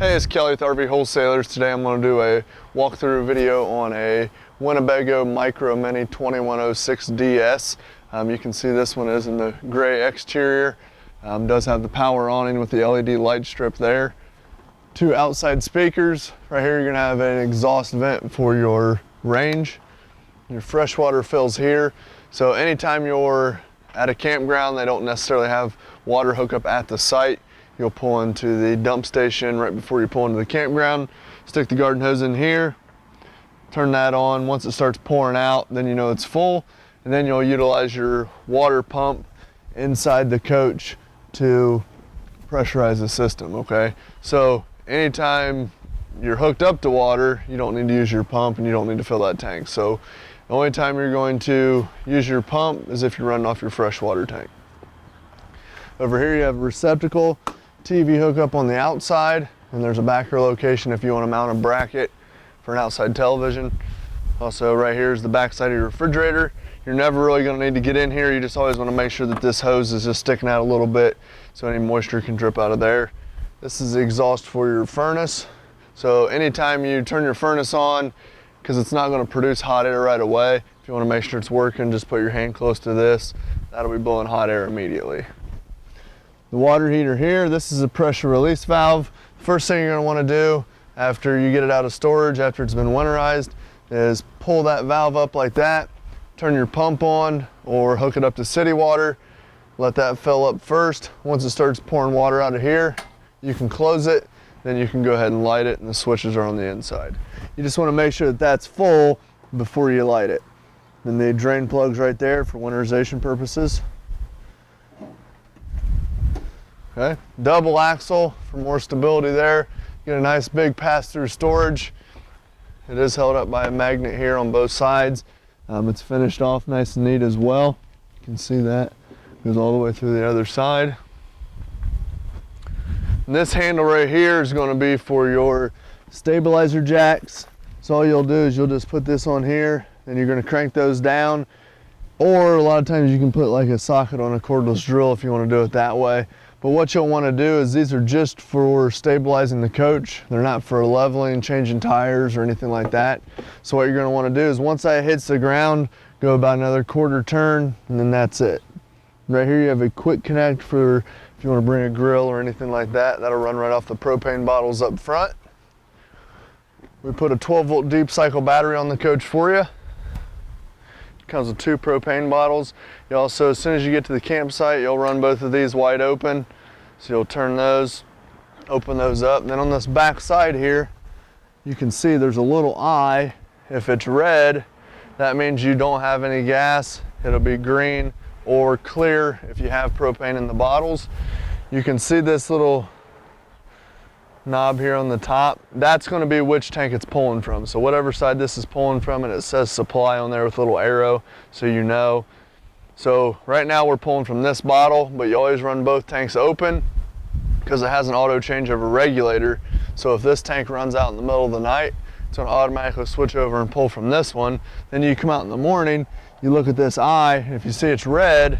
Hey, it's Kelly with RV Wholesalers. Today I'm going to do a walkthrough video on a Winnebago Micro Minnie 2106DS. You can see this one is in the gray exterior. Does have the power awning with the LED light strip there. Two outside speakers. Right here you're going to have an exhaust vent for your range. Your freshwater fills here. So anytime you're at a campground, they don't necessarily have water hookup at the site. You'll pull into the dump station right before you pull into the campground, stick the garden hose in here, turn that on. Once it starts pouring out, then you know it's full, and then you'll utilize your water pump inside the coach to pressurize the system, okay? So anytime you're hooked up to water, you don't need to use your pump and you don't need to fill that tank. So the only time you're going to use your pump is if you're running off your freshwater tank. Over here you have a receptacle, TV hookup on the outside, and there's a backer location if you want to mount a bracket for an outside television. Also right here is the back side of your refrigerator. You're never really going to need to get in here. You just always want to make sure that this hose is just sticking out a little bit so any moisture can drip out of there. This is the exhaust for your furnace. So anytime you turn your furnace on, because it's not going to produce hot air right away, if you want to make sure it's working, just put your hand close to this. That'll be blowing hot air immediately. The water heater here, this is a pressure release valve. First thing you're going to want to do after you get it out of storage, after it's been winterized, is pull that valve up like that, turn your pump on or hook it up to city water, let that fill up first. Once it starts pouring water out of here, you can close it, then you can go ahead and light it, and the switches are on the inside. You just want to make sure that that's full before you light it. Then the drain plug's right there for winterization purposes. Okay, double axle for more stability there. Get a nice big pass-through storage. It is held up by a magnet here on both sides. It's finished off nice and neat as well. You can see that goes all the way through the other side. And this handle right here is going to be for your stabilizer jacks. So all you'll do is you'll just put this on here, and you're going to crank those down. Or a lot of times you can put like a socket on a cordless drill if you want to do it that way. But what you'll want to do is these are just for stabilizing the coach. They're not for leveling, changing tires, or anything like that. So what you're going to want to do is once that hits the ground, go about another quarter turn, and then that's it. Right here you have a quick connect for if you want to bring a grill or anything like that. That'll run right off the propane bottles up front. We put a 12-volt deep cycle battery on the coach for you. Comes with 2 propane bottles. You also, as soon as you get to the campsite, you'll run both of these wide open. So you'll turn those, open those up. And then on this back side here, you can see there's a little eye. If it's red, that means you don't have any gas. It'll be green or clear if you have propane in the bottles. You can see this little knob here on the top. That's going to be which tank it's pulling from. So whatever side this is pulling from, and it says supply on there with a little arrow so you know. So right now we're pulling from this bottle, but you always run both tanks open because it has an auto changeover regulator. So if this tank runs out in the middle of the night, it's going to automatically switch over and pull from this one. Then you come out in the morning, you look at this eye, and if you see it's red,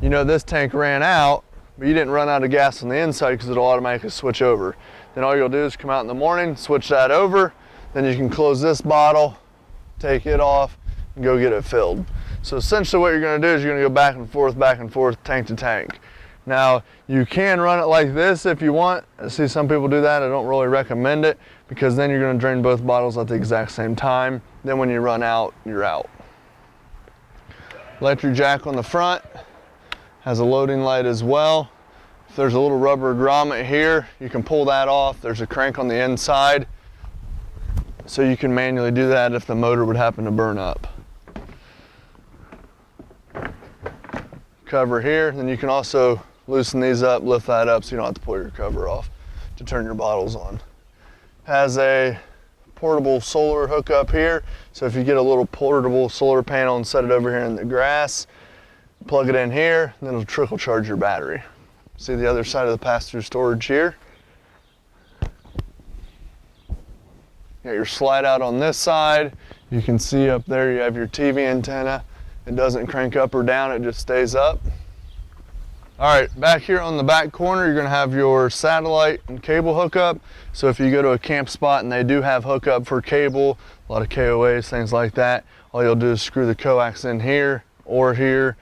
you know this tank ran out, but you didn't run out of gas on the inside because it'll automatically switch over. Then all you'll do is come out in the morning, switch that over, then you can close this bottle, take it off, and go get it filled. So essentially what you're going to do is you're going to go back and forth, tank to tank. Now, you can run it like this if you want. I see some people do that. I don't really recommend it because then you're going to drain both bottles at the exact same time. Then when you run out, you're out. Electric jack on the front, has a loading light as well. If there's a little rubber grommet here, you can pull that off. There's a crank on the inside, so you can manually do that if the motor would happen to burn up. Cover here, then you can also loosen these up, lift that up so you don't have to pull your cover off to turn your bottles on. Has a portable solar hookup here, so if you get a little portable solar panel and set it over here in the grass, plug it in here, then it'll trickle charge your battery. See the other side of the pass-through storage here. Got your slide out on this side. You can see up there you have your TV antenna. It doesn't crank up or down, it just stays up. All right, back here on the back corner, you're gonna have your satellite and cable hookup. So if you go to a camp spot and they do have hookup for cable, a lot of KOAs, things like that, all you'll do is screw the coax in here or here,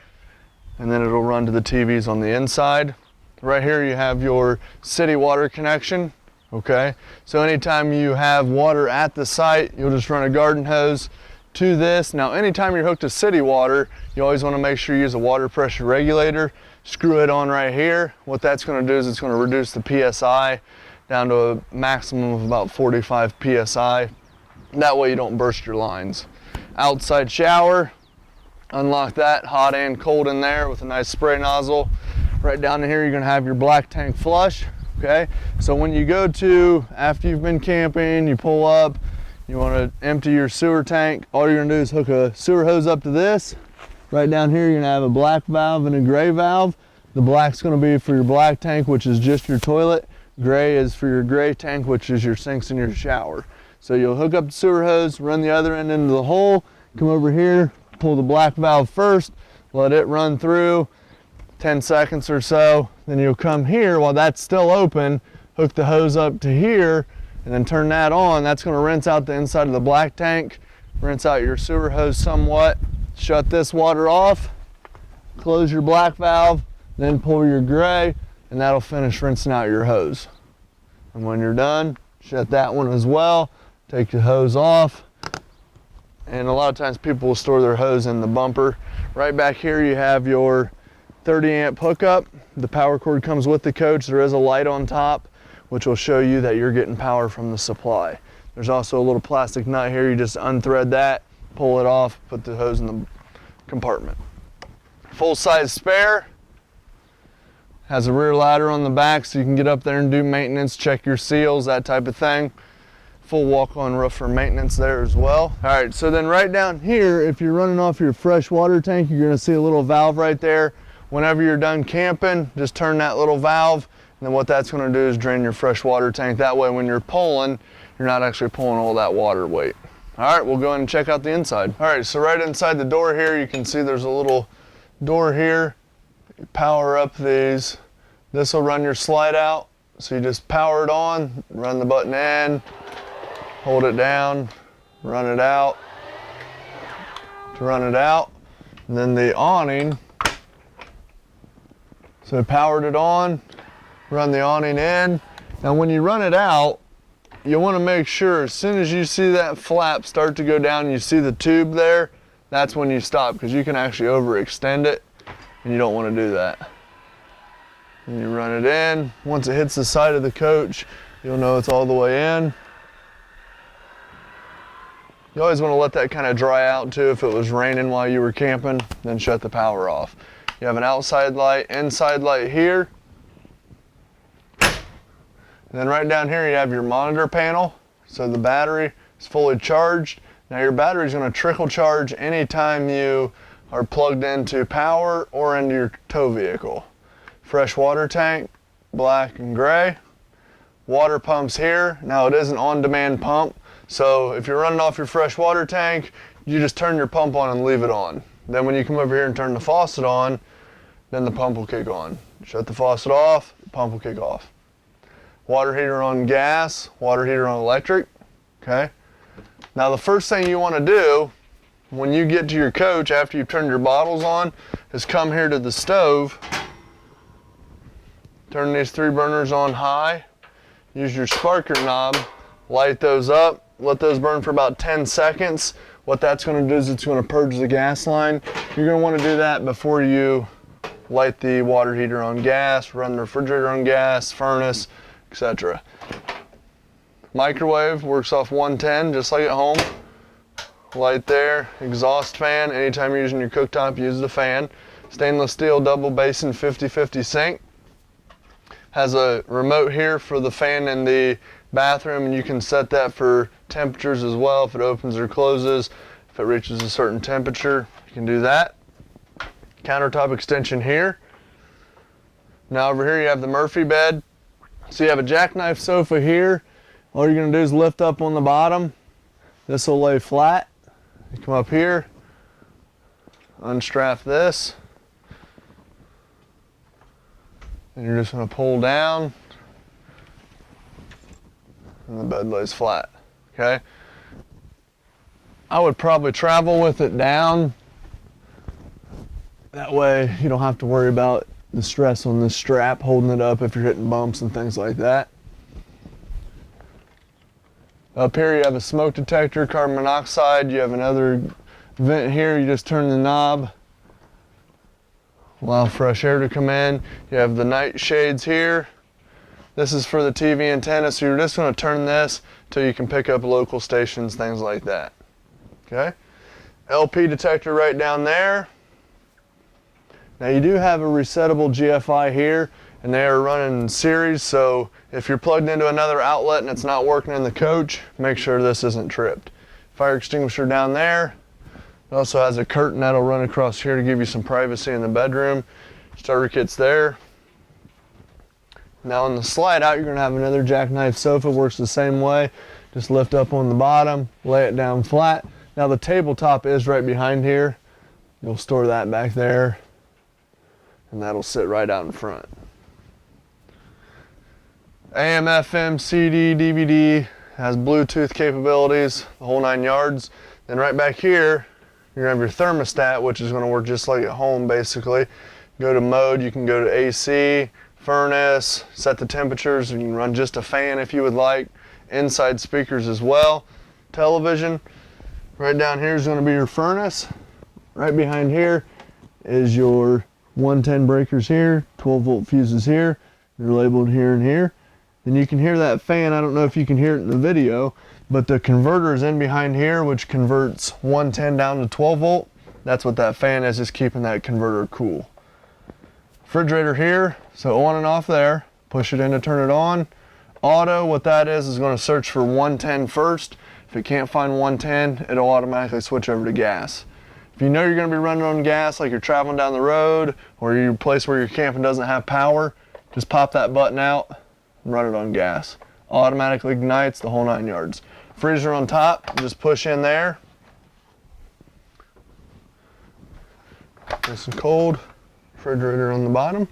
and then it'll run to the TVs on the inside. Right here you have your city water connection, okay? So anytime you have water at the site, you'll just run a garden hose to this. Now anytime you're hooked to city water, you always wanna make sure you use a water pressure regulator. Screw it on right here. What that's gonna do is it's gonna reduce the PSI down to a maximum of about 45 PSI. That way you don't burst your lines. Outside shower, unlock that, hot and cold in there with a nice spray nozzle. Right down in here, you're gonna have your black tank flush, okay? So when you go to, after you've been camping, you pull up, you wanna empty your sewer tank, all you're gonna do is hook a sewer hose up to this. Right down here, you're gonna have a black valve and a gray valve. The black's gonna be for your black tank, which is just your toilet. Gray is for your gray tank, which is your sinks and your shower. So you'll hook up the sewer hose, run the other end into the hole, come over here, pull the black valve first, let it run through 10 seconds or so. Then you'll come here while that's still open, hook the hose up to here, and then turn that on. That's gonna rinse out the inside of the black tank, rinse out your sewer hose somewhat. Shut this water off, close your black valve, then pull your gray, and that'll finish rinsing out your hose. And when you're done, shut that one as well, take the hose off. And a lot of times people will store their hose in the bumper. Right back here you have your 30 amp hookup. The power cord comes with the coach. There is a light on top, which will show you that you're getting power from the supply. There's also a little plastic nut here. You just unthread that, pull it off, put the hose in the compartment. Full size spare. Has a rear ladder on the back so you can get up there and do maintenance, check your seals, that type of thing. Full walk-on roof for maintenance there as well. All right, so then right down here, if you're running off your freshwater tank, you're gonna see a little valve right there. Whenever you're done camping, just turn that little valve, and then what that's gonna do is drain your freshwater tank. That way when you're pulling, you're not actually pulling all that water weight. All right, we'll go ahead and check out the inside. All right, so right inside the door here, you can see there's a little door here. You power up these. This will run your slide out. So you just power it on, run the button in, hold it down, run it out, to run it out. And then the awning, so powered it on, run the awning in. Now when you run it out, you want to make sure as soon as you see that flap start to go down and you see the tube there, that's when you stop, because you can actually overextend it and you don't want to do that. And you run it in. Once it hits the side of the coach, you'll know it's all the way in. You always want to let that kind of dry out too. If it was raining while you were camping, then shut the power off. You have an outside light, inside light here. And then right down here you have your monitor panel. So the battery is fully charged. Now your battery is going to trickle charge anytime you are plugged into power or into your tow vehicle. Freshwater tank, black and gray. Water pumps here. Now it is an on-demand pump. So if you're running off your freshwater tank, you just turn your pump on and leave it on. Then when you come over here and turn the faucet on, then the pump will kick on. Shut the faucet off, the pump will kick off. Water heater on gas, water heater on electric, okay? Now the first thing you want to do when you get to your coach after you've turned your bottles on is come here to the stove, turn these 3 burners on high, use your sparker knob, light those up, let those burn for about 10 seconds. What that's going to do is it's going to purge the gas line. You're going to want to do that before you light the water heater on gas, run the refrigerator on gas, furnace, etc. Microwave works off 110 just like at home. Light there, exhaust fan. Anytime you're using your cooktop, use the fan. Stainless steel double basin 50/50 sink. Has a remote here for the fan in the bathroom, and you can set that for temperatures as well. If it opens or closes, if it reaches a certain temperature, you can do that. Countertop extension here. Now over here you have the Murphy bed. So you have a Jackknife Sofa here. All you're going to do is lift up on the bottom. This will lay flat. You come up here, unstrap this. And you're just going to pull down, and the bed lays flat. Okay? I would probably travel with it down. That way you don't have to worry about the stress on this strap holding it up if you're hitting bumps and things like that. Up here you have a smoke detector, carbon monoxide. You have another vent here. You just turn the knob, allow fresh air to come in. You have the night shades here. This is for the TV antenna, so you're just going to turn this till you can pick up local stations, things like that. Okay? LP detector right down there. Now you do have a resettable GFI here, and they are running in series, so if you're plugged into another outlet and it's not working in the coach, make sure this isn't tripped. Fire extinguisher down there. It also has a curtain that'll run across here to give you some privacy in the bedroom. Starter kit's there. Now on the slide out, you're going to have another Jackknife Sofa. Works the same way. Just lift up on the bottom, lay it down flat. Now the tabletop is right behind here. You'll store that back there, and that'll sit right out in front. AM, FM, CD, DVD, has Bluetooth capabilities, the whole 9 yards. Then right back here, you're going to have your thermostat, which is going to work just like at home basically. Go to mode, you can go to AC, furnace, set the temperatures, and you can run just a fan if you would like. Inside speakers as well. Television. Right down here is going to be your furnace. Right behind here is your 110 breakers here, 12 volt fuses here. They're labeled here and here. Then you can hear that fan. I don't know if you can hear it in the video, but the converter is in behind here, which converts 110 down to 12 volt. That's what that fan is, just keeping that converter cool. Refrigerator here, so on and off there. Push it in to turn it on. Auto, what that is going to search for 110 first. If it can't find 110, it'll automatically switch over to gas. If you know you're going to be running on gas, like you're traveling down the road, or your place where you're camping doesn't have power, just pop that button out and run it on gas. Automatically ignites, the whole 9 yards. Freezer on top, just push in there. Nice and cold. Refrigerator on the bottom.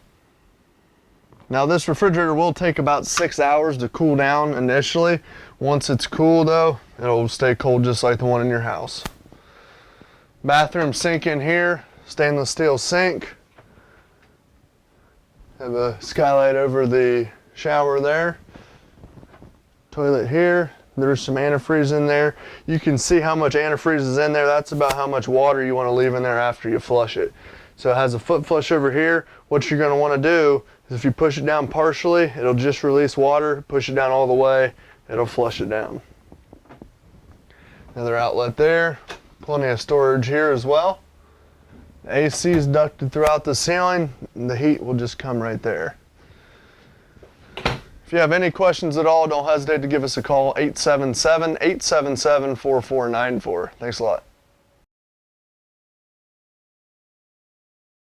Now this refrigerator will take about 6 hours to cool down initially. Once it's cool though, it'll stay cold just like the one in your house. Bathroom sink in here, stainless steel sink. Have a skylight over the shower there. Toilet here. There's some antifreeze in there. You can see how much antifreeze is in there. That's about how much water you want to leave in there after you flush it. So it has a foot flush over here. What you're going to want to do is if you push it down partially, it'll just release water. Push it down all the way, it'll flush it down. Another outlet there. Plenty of storage here as well. The AC is ducted throughout the ceiling, and the heat will just come right there. If you have any questions at all, don't hesitate to give us a call, 877-877-4494. Thanks a lot.